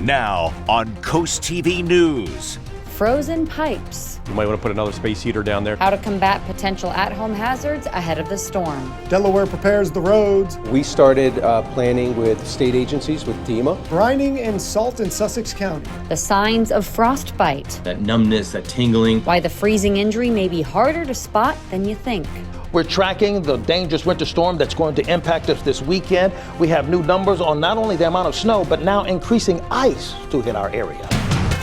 Now on CoastTV News. Frozen pipes. You might want to put another space heater down there. How to combat potential at-home hazards ahead of the storm. Delaware prepares the roads. We started planning with state agencies, with DEMA. Brining and salt in Sussex County. The signs of frostbite. That numbness, that tingling. Why the freezing injury may be harder to spot than you think. We're tracking the dangerous winter storm that's going to impact us this weekend. We have new numbers on not only the amount of snow, but now increasing ice to hit our area.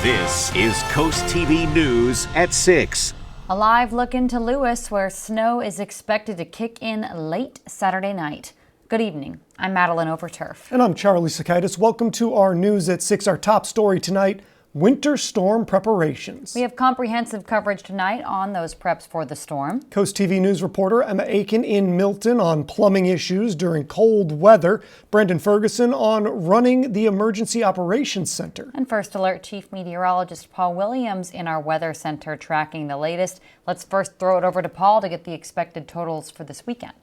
This is CoastTV News at 6. A live look into Lewis, where snow is expected to kick in late Saturday night. Good evening. I'm Madeline Overturf. And I'm Charlie Sakaitis. Welcome to our News at 6. Our top story tonight, winter storm preparations. We have comprehensive coverage tonight on those preps for the storm. Coast TV News reporter Emma Aiken in Milton on plumbing issues during cold weather. Brendan Ferguson on running the Emergency Operations Center. And First Alert Chief Meteorologist Paul Williams in our Weather Center tracking the latest. Let's first throw it over to Paul to get the expected totals for this weekend.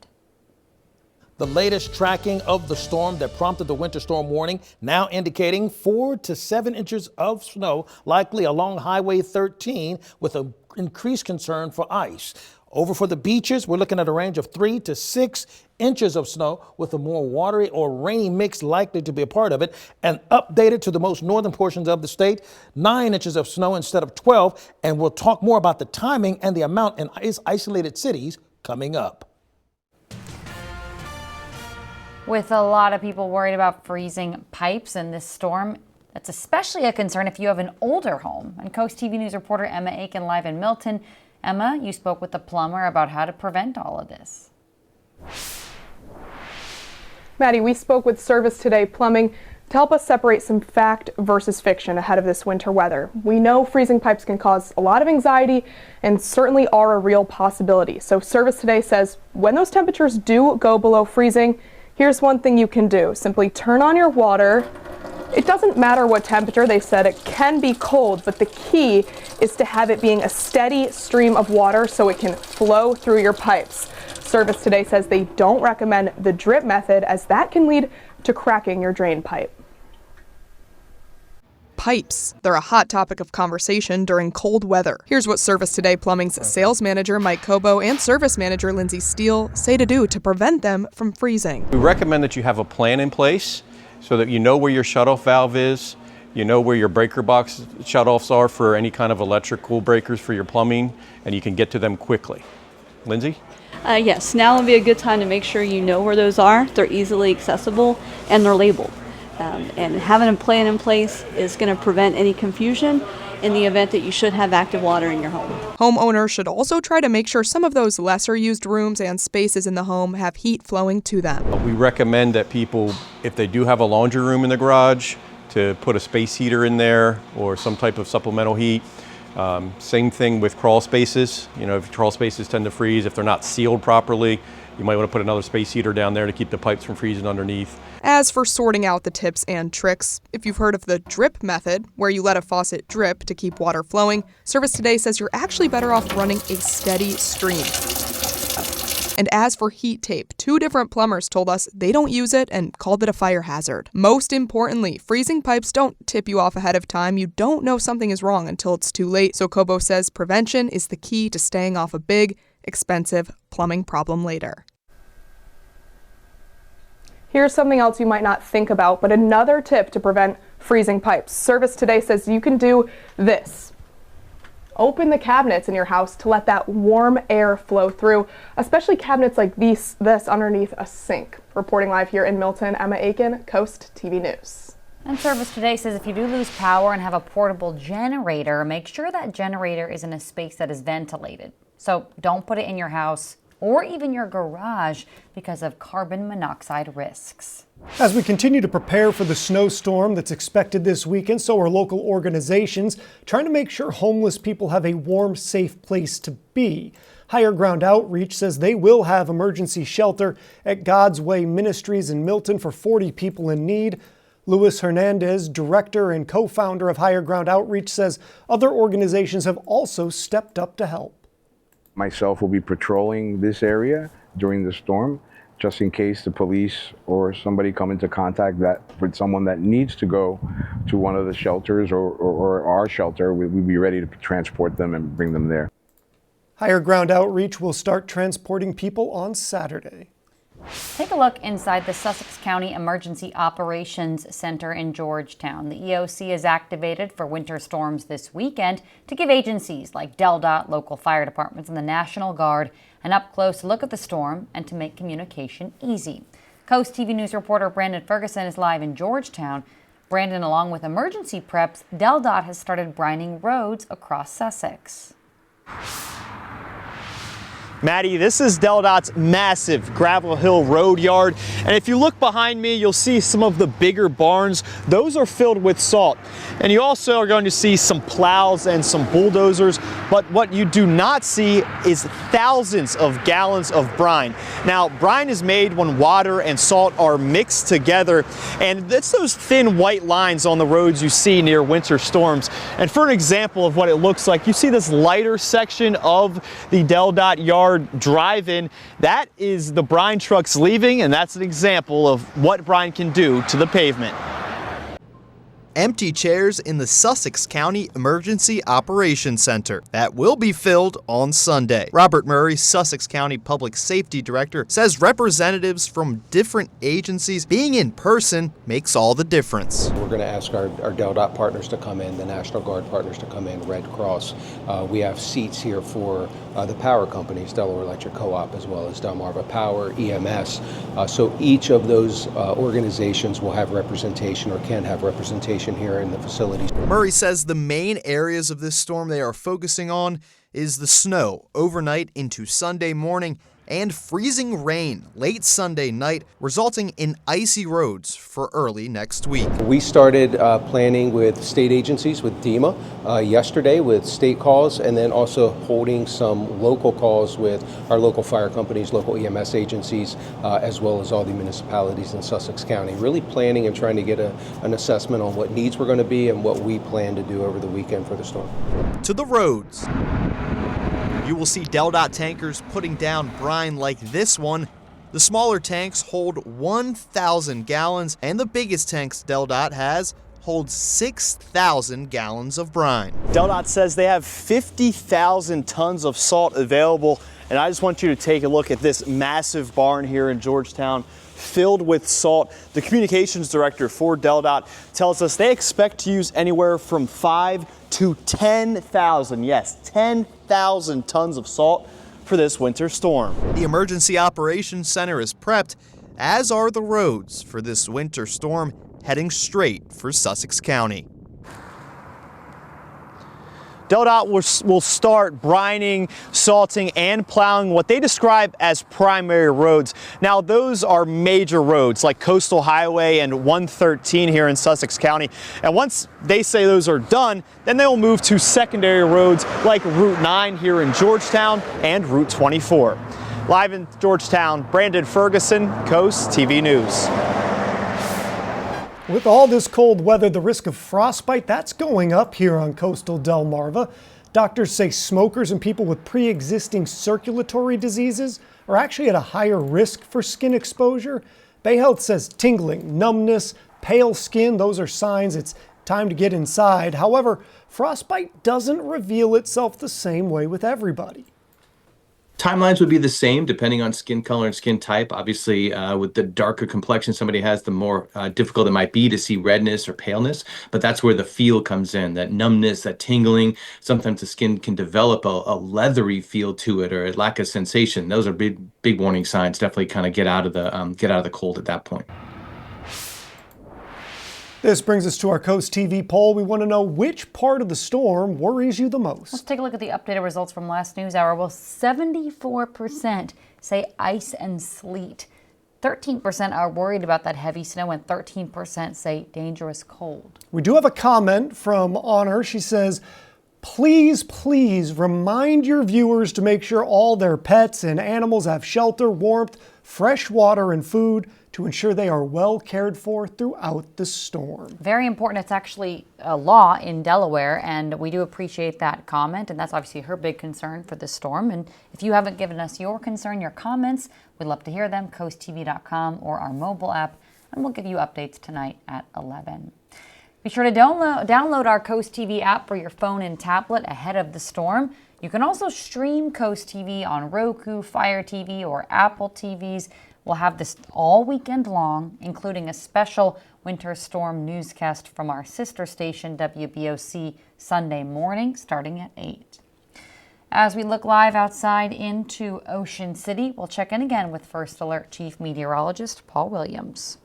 The latest tracking of the storm that prompted the winter storm warning now indicating 4 to 7 inches of snow likely along Highway 13 with an increased concern for ice. Over for the beaches, we're looking at a range of 3 to 6 inches of snow with a more watery or rainy mix likely to be a part of it. And updated to the most northern portions of the state, 9 inches of snow instead of 12. And we'll talk more about the timing and the amount in isolated cities coming up. With a lot of people worried about freezing pipes in this storm, that's especially a concern if you have an older home. And Coast TV News reporter Emma Aiken live in Milton. Emma, you spoke with the plumber about how to prevent all of this. Maddie, we spoke with Service Today Plumbing to help us separate some fact versus fiction ahead of this winter weather. We know freezing pipes can cause a lot of anxiety and certainly are a real possibility. So Service Today says when those temperatures do go below freezing, here's one thing you can do. Simply turn on your water. It doesn't matter what temperature. They said it can be cold, but the key is to have it being a steady stream of water so it can flow through your pipes. Service Today says they don't recommend the drip method as that can lead to cracking your drain pipe. Pipes. They're a hot topic of conversation during cold weather. Here's what Service Today Plumbing's sales manager Mike Cobo and service manager Lindsay Steele say to do to prevent them from freezing. We recommend that you have a plan in place so that you know where your shutoff valve is, you know where your breaker box shutoffs are for any kind of electrical breakers for your plumbing, and you can get to them quickly. Lindsay? Yes, now would be a good time to make sure you know where those are. They're easily accessible and they're labeled. And having a plan in place is going to prevent any confusion in the event that you should have active water in your home. Homeowners should also try to make sure some of those lesser used rooms and spaces in the home have heat flowing to them. We recommend that people, if they do have a laundry room in the garage, to put a space heater in there or some type of supplemental heat. Same thing with crawl spaces. You know, if crawl spaces tend to freeze, if they're not sealed properly, you might want to put another space heater down there to keep the pipes from freezing underneath. As for sorting out the tips and tricks, if you've heard of the drip method, where you let a faucet drip to keep water flowing, Service Today says you're actually better off running a steady stream. And as for heat tape, 2 different plumbers told us they don't use it and called it a fire hazard. Most importantly, freezing pipes don't tip you off ahead of time. You don't know something is wrong until it's too late. So Cobo says prevention is the key to staying off a big, expensive plumbing problem later. Here's something else you might not think about, but another tip to prevent freezing pipes. Service Today says you can do this. Open the cabinets in your house to let that warm air flow through, especially cabinets like this underneath a sink. Reporting live here in Milton, Emma Aiken, Coast TV News. And Service Today says if you do lose power and have a portable generator, make sure that generator is in a space that is ventilated. So don't put it in your house or even your garage because of carbon monoxide risks. As we continue to prepare for the snowstorm that's expected this weekend, so are local organizations trying to make sure homeless people have a warm, safe place to be. Higher Ground Outreach says they will have emergency shelter at God's Way Ministries in Milton for 40 people in need. Luis Hernandez, director and co-founder of Higher Ground Outreach, says other organizations have also stepped up to help. Myself will be patrolling this area during the storm just in case the police or somebody come into contact with someone that needs to go to one of the shelters or our shelter, we'd be ready to transport them and bring them there. Higher Ground Outreach will start transporting people on Saturday. Take a look inside the Sussex County Emergency Operations Center in Georgetown. The EOC is activated for winter storms this weekend to give agencies like DelDOT, local fire departments, and the National Guard an up-close look at the storm and to make communication easy. Coast TV News reporter Brandon Ferguson is live in Georgetown. Brandon, along with emergency preps, DelDOT has started brining roads across Sussex. Maddie, this is DelDOT's massive Gravel Hill Road yard. And if you look behind me, you'll see some of the bigger barns. Those are filled with salt. And you also are going to see some plows and some bulldozers. But what you do not see is thousands of gallons of brine. Now, brine is made when water and salt are mixed together. And it's those thin white lines on the roads you see near winter storms. And for an example of what it looks like, you see this lighter section of the DelDOT yard drive-in. That is the brine trucks leaving, and that's an example of what brine can do to the pavement. Empty chairs in the Sussex County Emergency Operations Center that will be filled on Sunday. Robert Murray, Sussex County Public Safety Director, says representatives from different agencies being in person makes all the difference. We're going to ask our DelDOT partners to come in, the National Guard partners to come in, Red Cross. We have seats here for the power companies, Delaware Electric Co-op, as well as Delmarva Power, EMS. So each of those organizations will have representation or can have representation here in the facilities. Murray says the main areas of this storm they are focusing on is the snow overnight into Sunday morning and freezing rain late Sunday night, resulting in icy roads for early next week. We started planning with state agencies, with DEMA, yesterday with state calls, and then also holding some local calls with our local fire companies, local EMS agencies, as well as all the municipalities in Sussex County. Really planning and trying to get an assessment on what needs we're going to be and what we plan to do over the weekend for the storm. To the roads. You will see DelDOT tankers putting down brine like this one. The smaller tanks hold 1,000 gallons, and the biggest tanks DelDOT has hold 6,000 gallons of brine. DelDOT says they have 50,000 tons of salt available, and I just want you to take a look at this massive barn here in Georgetown filled with salt. The communications director for DelDOT tells us they expect to use anywhere from 5,000 to 10,000, yes, 10,000 tons of salt for this winter storm. The Emergency Operations Center is prepped, as are the roads for this winter storm heading straight for Sussex County. DelDOT will start brining, salting, and plowing what they describe as primary roads. Now, those are major roads like Coastal Highway and 113 here in Sussex County. And once they say those are done, then they will move to secondary roads like Route 9 here in Georgetown and Route 24. Live in Georgetown, Brandon Ferguson, Coast TV News. With all this cold weather, the risk of frostbite, that's going up here on coastal Delmarva. Doctors say smokers and people with pre-existing circulatory diseases are actually at a higher risk for skin exposure. Bay Health says tingling, numbness, pale skin, those are signs it's time to get inside. However, frostbite doesn't reveal itself the same way with everybody. Timelines would be the same depending on skin color and skin type. Obviously, with the darker complexion somebody has, the more difficult it might be to see redness or paleness. But that's where the feel comes in, that numbness, that tingling. Sometimes the skin can develop a leathery feel to it or a lack of sensation. Those are big warning signs. Definitely kind of get out of the cold at that point. This brings us to our Coast TV poll. We want to know which part of the storm worries you the most. Let's take a look at the updated results from last news hour. Well, 74% say ice and sleet. 13% are worried about that heavy snow, and 13% say dangerous cold. We do have a comment from Honor. She says, please remind your viewers to make sure all their pets and animals have shelter, warmth, fresh water and food to ensure they are well cared for throughout the storm. Very important. It's actually a law in Delaware, and we do appreciate that comment, and that's obviously her big concern for the storm. And if you haven't given us your concern, your comments, we'd love to hear them, coasttv.com or our mobile app, and we'll give you updates tonight at 11. Be sure to download our Coast TV app for your phone and tablet ahead of the storm. You can also stream Coast TV on Roku, Fire TV, or Apple TVs. We'll have this all weekend long, including a special winter storm newscast from our sister station, WBOC, Sunday morning, starting at 8. As we look live outside into Ocean City, we'll check in again with First Alert Chief Meteorologist Paul Williams.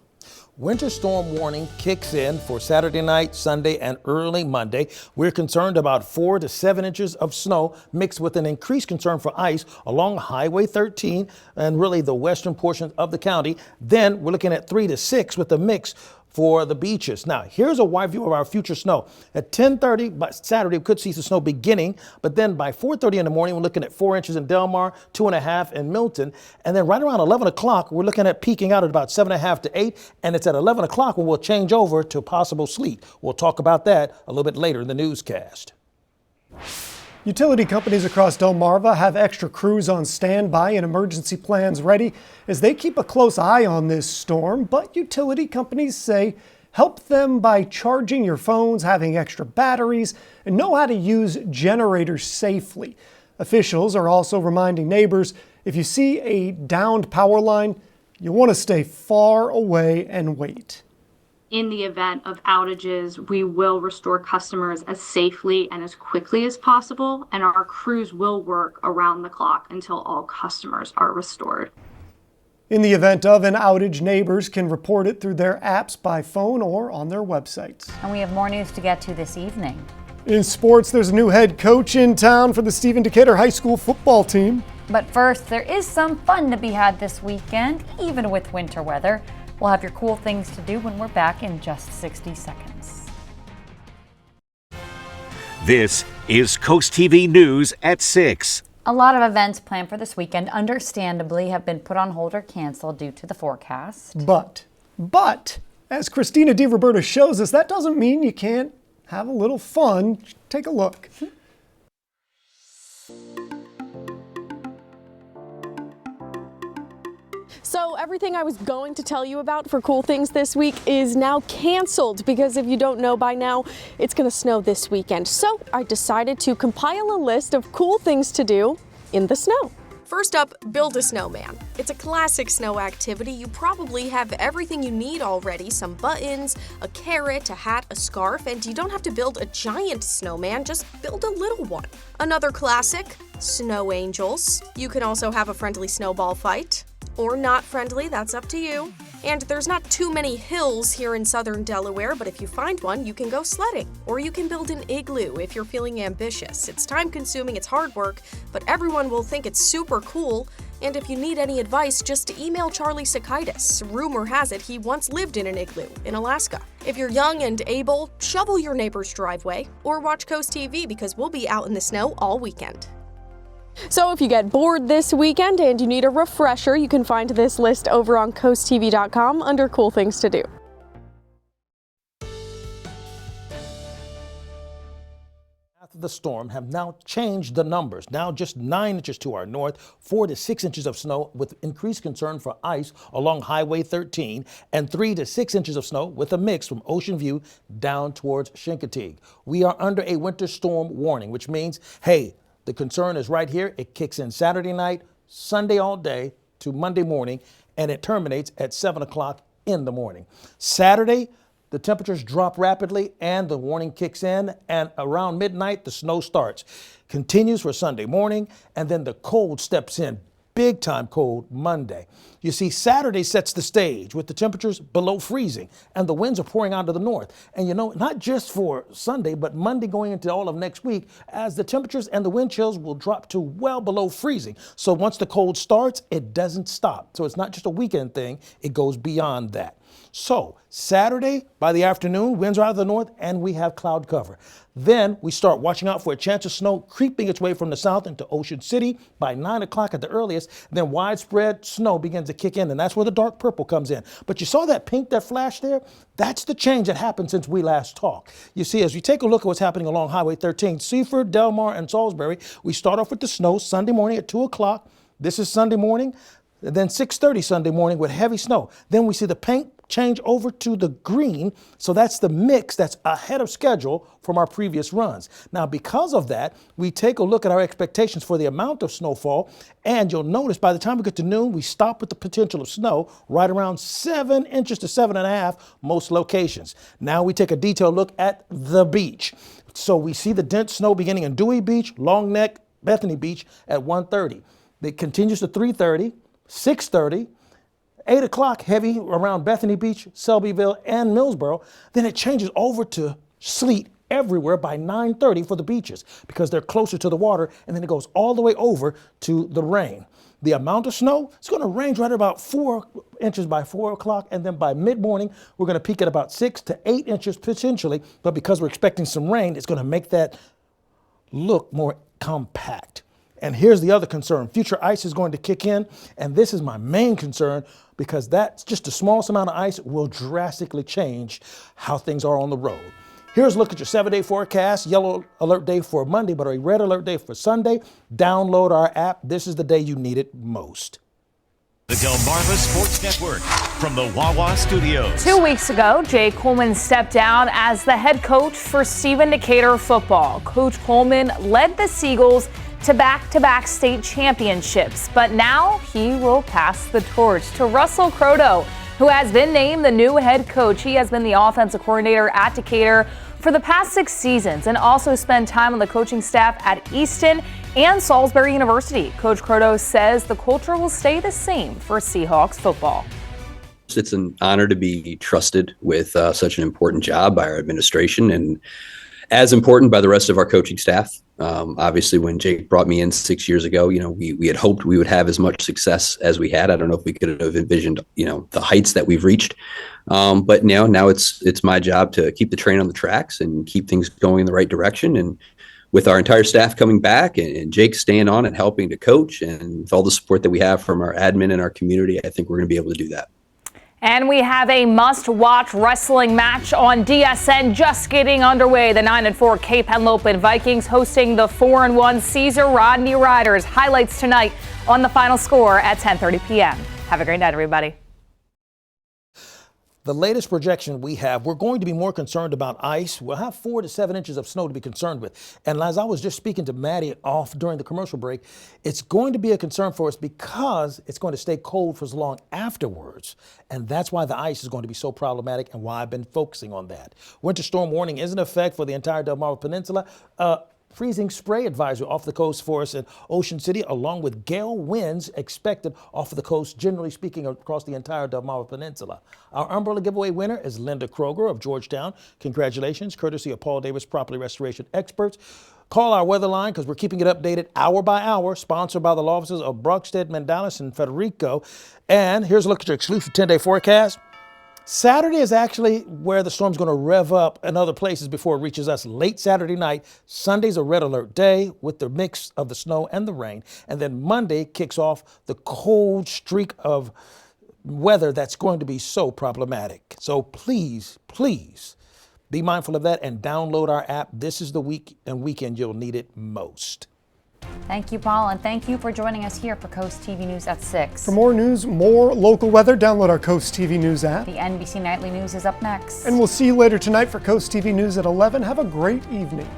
Winter storm warning kicks in for Saturday night, Sunday, and early Monday. We're concerned about 4 to 7 inches of snow mixed with an increased concern for ice along Highway 13 and really the western portion of the county. Then we're looking at 3 to 6 with a mix for the beaches. Now, here's a wide view of our future snow. At 10:30 by Saturday, we could see some snow beginning, but then by 4:30 in the morning, we're looking at 4 inches in Del Mar, 2.5 in Milton, and then right around 11 o'clock, we're looking at peaking out at about 7.5 to 8, and it's at 11 o'clock when we'll change over to possible sleet. We'll talk about that a little bit later in the newscast. Utility companies across Delmarva have extra crews on standby and emergency plans ready as they keep a close eye on this storm. But utility companies say help them by charging your phones, having extra batteries, and know how to use generators safely. Officials are also reminding neighbors if you see a downed power line, you want to stay far away and wait. In the event of outages, we will restore customers as safely and as quickly as possible, and our crews will work around the clock until all customers are restored. In the event of an outage, neighbors can report it through their apps by phone or on their websites. And we have more news to get to this evening. In sports, there's a new head coach in town for the Stephen Decatur High School football team. But first, there is some fun to be had this weekend, even with winter weather. We'll have your cool things to do when we're back in just 60 seconds. This is Coast TV News at 6. A lot of events planned for this weekend, understandably, have been put on hold or canceled due to the forecast. But, as Christina DiRoberta shows us, that doesn't mean you can't have a little fun. Take a look. So everything I was going to tell you about for cool things this week is now canceled because if you don't know by now, it's going to snow this weekend. So I decided to compile a list of cool things to do in the snow. First up, build a snowman. It's a classic snow activity. You probably have everything you need already, some buttons, a carrot, a hat, a scarf, and you don't have to build a giant snowman, just build a little one. Another classic, snow angels. You can also have a friendly snowball fight. Or not friendly, that's up to you. And there's not too many hills here in southern Delaware, but if you find one, you can go sledding. Or you can build an igloo if you're feeling ambitious. It's time-consuming, it's hard work, but everyone will think it's super cool. And if you need any advice, just email Charlie Sakaitis. Rumor has it he once lived in an igloo in Alaska. If you're young and able, shovel your neighbor's driveway. Or watch Coast TV because we'll be out in the snow all weekend. So if you get bored this weekend and you need a refresher, you can find this list over on coasttv.com under cool things to do. After the storm have now changed the numbers. Now just 9 inches to our north, 4 to 6 inches of snow with increased concern for ice along Highway 13, and 3 to 6 inches of snow with a mix from Ocean View down towards Chincoteague. We are under a winter storm warning, which means, hey, the concern is right here. It kicks in Saturday night, Sunday all day to Monday morning, and it terminates at 7 o'clock in the morning. Saturday, the temperatures drop rapidly and the warning kicks in, and around midnight, the snow starts. Continues for Sunday morning, and then the cold steps in. Big time cold Monday. You see, Saturday sets the stage with the temperatures below freezing and the winds are pouring out to the north. And you know, not just for Sunday, but Monday going into all of next week, as the temperatures and the wind chills will drop to well below freezing. So once the cold starts, it doesn't stop. So it's not just a weekend thing, it goes beyond that. So Saturday by the afternoon, winds are out of the north and we have cloud cover. Then we start watching out for a chance of snow creeping its way from the south into Ocean City by 9 o'clock at the earliest. Then widespread snow begins to kick in, and that's where the dark purple comes in. But you saw that pink that flashed there? That's the change that happened since we last talked. You see, as you take a look at what's happening along Highway 13, Seaford, Delmar, and Salisbury, we start off with the snow Sunday morning at 2 o'clock. This is Sunday morning. And then 6:30 Sunday morning with heavy snow. Then we see the paint change over to the green. So that's the mix that's ahead of schedule from our previous runs. Now, because of that, we take a look at our expectations for the amount of snowfall. And you'll notice by the time we get to noon, we stop with the potential of snow right around 7 inches to 7.5 most locations. Now we take a detailed look at the beach. So we see the dense snow beginning in Dewey Beach, Long Neck, Bethany Beach at 1:30. It continues to 3:30. 6:30, 8 o'clock, heavy around Bethany Beach, Selbyville, and Millsboro. Then it changes over to sleet everywhere by 9:30 for the beaches because they're closer to the water, and then it goes all the way over to the rain. The amount of snow is going to range right about 4 inches by 4 o'clock, and then by mid-morning, we're going to peak at about 6 to 8 inches potentially, but because we're expecting some rain, it's going to make that look more compact. And here's the other concern. Future ice is going to kick in, and this is my main concern because that's just the smallest amount of ice will drastically change how things are on the road. Here's a look at your 7-day forecast. Yellow alert day for Monday, but a red alert day for Sunday. Download our app. This is the day you need it most. The Delmarva Sports Network from the Wawa Studios. 2 weeks ago, Jay Coleman stepped down as the head coach for Stephen Decatur football. Coach Coleman led the Seagulls to back-to-back state championships, but now he will pass the torch to Russell Croto, who has been named the new head coach. He has been the offensive coordinator at Decatur for the past 6 seasons and also spent time on the coaching staff at Easton and Salisbury University. Coach Croto says the culture will stay the same for Seahawks football. It's an honor to be trusted with such an important job by our administration and as important by the rest of our coaching staff. Obviously, when Jake brought me in 6 years ago, we had hoped we would have as much success as we had. I don't know if we could have envisioned, the heights that we've reached. But now it's my job to keep the train on the tracks and keep things going in the right direction. And with our entire staff coming back and Jake staying on and helping to coach and with all the support that we have from our admin and our community, I think we're going to be able to do that. And we have a must-watch wrestling match on DSN just getting underway. The 9-4 Cape Henlopen Vikings hosting the 4-1 Caesar Rodney Riders. Highlights tonight on The Final Score at 10:30 p.m. Have a great night, everybody. The latest projection we have, we're going to be more concerned about ice. We'll have 4 to 7 inches of snow to be concerned with. And as I was just speaking to Maddie off during the commercial break, it's going to be a concern for us because it's going to stay cold for so long afterwards. And that's why the ice is going to be so problematic and why I've been focusing on that. Winter storm warning is in effect for the entire Delmarva Peninsula. Freezing spray advisory off the coast for us in Ocean City, along with gale winds expected off of the coast, generally speaking, across the entire Delmarva Peninsula. Our umbrella giveaway winner is Linda Kroger of Georgetown. Congratulations, courtesy of Paul Davis Property Restoration Experts. Call our weather line because we're keeping it updated hour by hour, sponsored by the law offices of Brockstead, Mandalis, and Federico. And here's a look at your exclusive 10-day forecast. Saturday is actually where the storm's going to rev up in other places before it reaches us late Saturday night. Sunday's a red alert day with the mix of the snow and the rain. And then Monday kicks off the cold streak of weather that's going to be so problematic. So please, please be mindful of that and download our app. This is the week and weekend you'll need it most. Thank you, Paul, and thank you for joining us here for Coast TV News at 6. For more news, more local weather, download our Coast TV News app. The NBC Nightly News is up next. And we'll see you later tonight for Coast TV News at 11. Have a great evening.